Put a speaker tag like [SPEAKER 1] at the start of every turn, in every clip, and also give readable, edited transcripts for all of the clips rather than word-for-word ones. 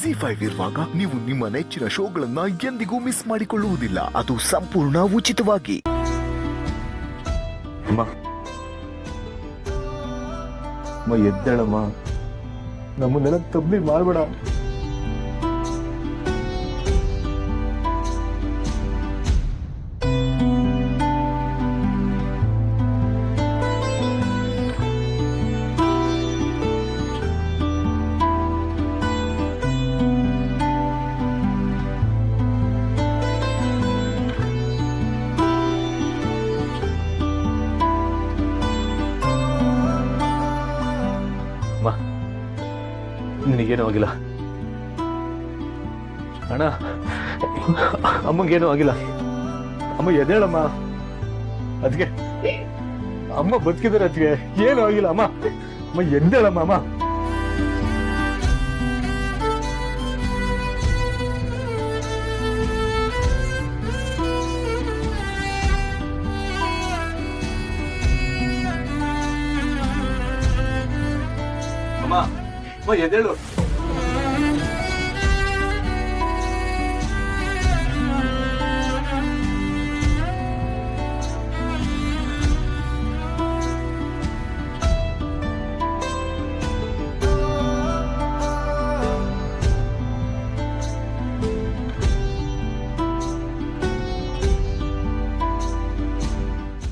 [SPEAKER 1] ZEE5 ಇರುವಾಗ ನೀವು ನಿಮ್ಮ ನೆಚ್ಚಿನ ಶೋಗಳನ್ನ ಎಂದಿಗೂ ಮಿಸ್ ಮಾಡಿಕೊಳ್ಳುವುದಿಲ್ಲ. ಅದು ಸಂಪೂರ್ಣ ಉಚಿತವಾಗಿ.
[SPEAKER 2] ಎದ್ದೇಳಮ್ಮ, ನಮ್ಮನ್ನೆಲ್ಲ ತಬ್ಲಿ ಮಾಡ್ಬೇಡ. ನಿನಗೇನೂ ಆಗಿಲ್ಲ ಅಣ್ಣ, ಅಮ್ಮಂಗೇನೂ ಆಗಿಲ್ಲ. ಅಮ್ಮ ಎದ್ದೇಳಮ್ಮ, ಅದಕ್ಕೆ ಅಮ್ಮ ಬದುಕಿದಾರೆ, ಅದಕ್ಕೆ ಏನೂ ಆಗಿಲ್ಲ. ಅಮ್ಮ ಅಮ್ಮ ಎದ್ದೇಳಮ್ಮ. ಅಮ್ಮ ಅಮ್ಮ ಎದ್ದೇಳು.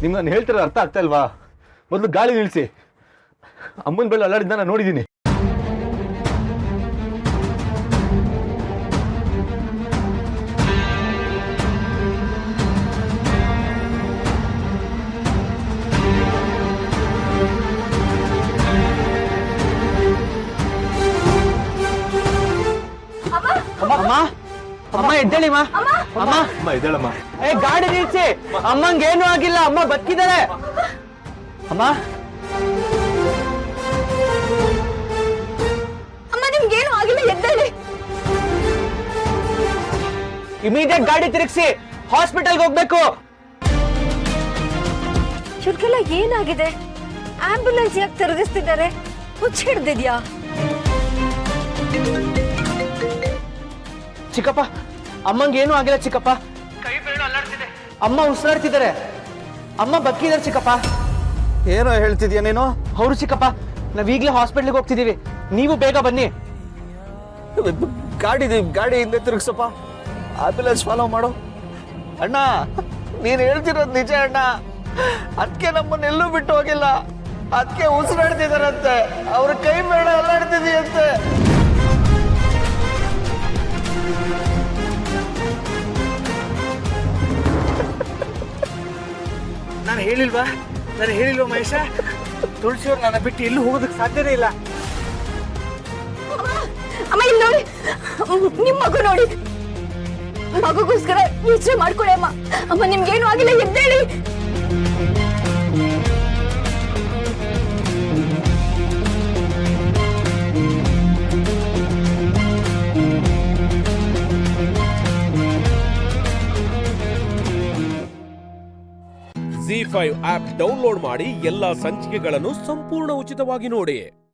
[SPEAKER 2] ನಿಮ್ಗೆ ನಾನು ಹೇಳ್ತಿರೋ ಅರ್ಥ ಆಗ್ತಾ ಇಲ್ವಾ? ಮೊದಲು ಗಾಳಿ ನಿಲ್ಸಿ. ಅಮ್ಮನ ಬೆಳ್ಳ ಅಲ್ಲಾಡಿದ್ದ ನಾನು ನೋಡಿದ್ದೀನಿ.
[SPEAKER 3] ಅಮ್ಮ ಅಮ್ಮ ಎದ್ದೇಳಿಮ್ಮ. ಅಮ್ಮ
[SPEAKER 2] ಅಮ್ಮ ಎದ್ದೇಳಮ್ಮ.
[SPEAKER 3] ಗಾಡಿ ನಿಲ್ಸಿ. ಅಮ್ಮಂಗೇನು ಆಗಿಲ್ಲ, ಅಮ್ಮ ಬದುಕಿದ್ದಾರೆ. ಅಮ್ಮ
[SPEAKER 4] ಅಮ್ಮ ನಿಮ್ಗೇನು ಆಗಿಲ್ಲ, ಎದ್ದೇಳಿ.
[SPEAKER 3] ಇಮಿಡಿಯೇಟ್ ಗಾಡಿ ತಿರುಗಿಸಿ, ಹಾಸ್ಪಿಟಲ್ಗೆ ಹೋಗ್ಬೇಕು.
[SPEAKER 4] ಇವ್ರಿಗೆಲ್ಲ ಏನಾಗಿದೆ? ಆಂಬ್ಯುಲೆನ್ಸ್ ಯಾಕೆ ತಿರುಗಿಸ್ತಿದ್ದಾರೆ? ಹುಚ್ಚ ಹಿಡ್ದಿದ್ಯಾ?
[SPEAKER 3] ಚಿಕ್ಕಪ್ಪ, ಅಮ್ಮಂಗೇನು ಆಗಿಲ್ಲ ಚಿಕ್ಕಪ್ಪ. ಕೈ ಬೆರಳು ಅಲ್ಲಾಡ್ತಿದೆ, ಅಮ್ಮ ಉಸಿರಾಡ್ತಿದ್ದಾರೆ, ಅಮ್ಮ ಬದುಕಿದ್ದಾರೆ ಚಿಕ್ಕಪ್ಪ.
[SPEAKER 5] ಏನೋ ಹೇಳ್ತಿದ್ಯಾ ನೀನು?
[SPEAKER 3] ಹೌದು ಚಿಕ್ಕಪ್ಪ, ನಾವೀಗ್ಲೇ ಹಾಸ್ಪಿಟ್ಲಿಗೆ ಹೋಗ್ತಿದೀವಿ, ನೀವು ಬೇಗ ಬನ್ನಿ.
[SPEAKER 5] ಗಾಡಿ ಹಿಂದೆ ತಿರುಗಿಸಪ್ಪ, ಆಂಬ್ಯುಲೆನ್ಸ್ ಫಾಲೋ ಮಾಡು. ಅಣ್ಣ, ನೀನು ಹೇಳ್ತಿರೋದು ನಿಜ ಅಣ್ಣ. ಅದಕ್ಕೆ ನಮ್ಮನ್ನೆಲ್ಲೂ ಬಿಟ್ಟು ಹೋಗಿಲ್ಲ, ಅದಕ್ಕೆ ಉಸಿರಾಡ್ತಿದಾರಂತೆ, ಅವ್ರ ಕೈ ಬೇಡ ಅಲ್ಲಾಡ್ತಿದೆಯಂತೆ.
[SPEAKER 6] ನಾನು ಹೇಳಿಲ್ವಾ ಮಹೇಶ? ತುಳಸಿಯವ್ರು ನನ್ನ ಬಿಟ್ಟು ಎಲ್ಲೂ ಹೋಗೋದಕ್ಕೆ ಸಾಧ್ಯನೇ ಇಲ್ಲ.
[SPEAKER 4] ಅಮ್ಮ ಇಲ್ಲಿ ನೋಡಿ, ನಿಮ್ ಮಗು ನೋಡಿ. ಮಗುಗೋಸ್ಕರ ಯೋಚನೆ ಮಾಡ್ಕೊಳ್ಳಿ ಅಮ್ಮ. ಅಮ್ಮ ನಿಮ್ಗೇನು ಆಗಿಲ್ಲ, ಎದ್ದೇಳಿ.
[SPEAKER 7] ZEE5 ಆಪ್ ಡೌನ್ಲೋಡ್ ಮಾಡಿ ಎಲ್ಲಾ ಸಂಚಿಕೆಗಳನ್ನು ಸಂಪೂರ್ಣ ಉಚಿತವಾಗಿ ನೋಡಿ.